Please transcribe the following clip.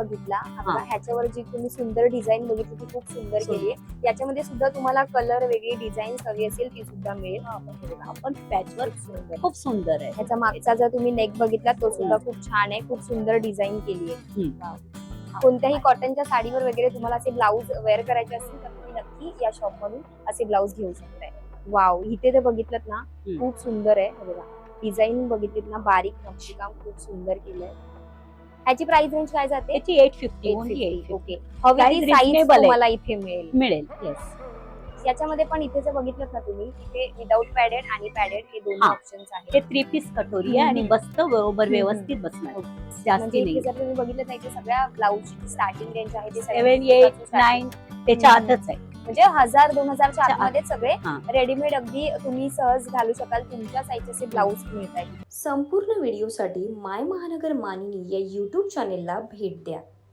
बघितला बघा, ह्याच्यावर जी तुम्ही सुंदर डिझाईन बघितली ती खूप सुंदर केली आहे. याच्यामध्ये सुद्धा तुम्हाला कलर वेगळी डिझाईन हवी असेल ती सुद्धा मिळेल. आपण पॅचवर्क खूप सुंदर आहे. ह्याचा मागचा जर तुम्ही नेक बघितला तो सुद्धा खूप छान आहे, खूप सुंदर डिझाईन केली आहे. कोणत्याही कॉटनच्या साडीवर वगैरे तुम्हाला असे ब्लाऊज वेअर करायचे असतील तर तुम्ही नक्की या शॉप मधून असे ब्लाऊज घेऊ शकताय. वाव, इथे ते बघितलं ना खूप सुंदर आहे. बघा डिझाईन बघितलीत ना, बारीक नक्षीकाम खूप सुंदर केलंय. ह्याची प्राइस रेंज काय जाते? त्याची 850. ओके, हवी ती साईज तुम्हाला इथे मिळेल. येस. याच्यामध्ये पण इथे जर बघितलं ना तुम्ही, इथे विदाउट पॅडेड आणि पॅडेड हे दोन्ही ऑप्शन्स आहेत. हे 3 पीस कटोरी आहे आणि बसतं बरोबर व्यवस्थित बसणार. जास्ती म्हणजे नाही. जर तुम्ही बघितलं नाही की सगळ्या ब्लाऊजची स्टार्टिंग रेंज आहे ते 7, 8, 9 त्याच्या आतच आहे. म्हणजे 1000-2000च्या आतमध्ये सगळे रेडीमेड अगदी तुम्ही सहज घालू शकाल, तुमच्या साईजचे ब्लाऊज मिळतात. संपूर्ण व्हिडिओसाठी माय महानगर मानिनी या YouTube चॅनेलला भेट द्या.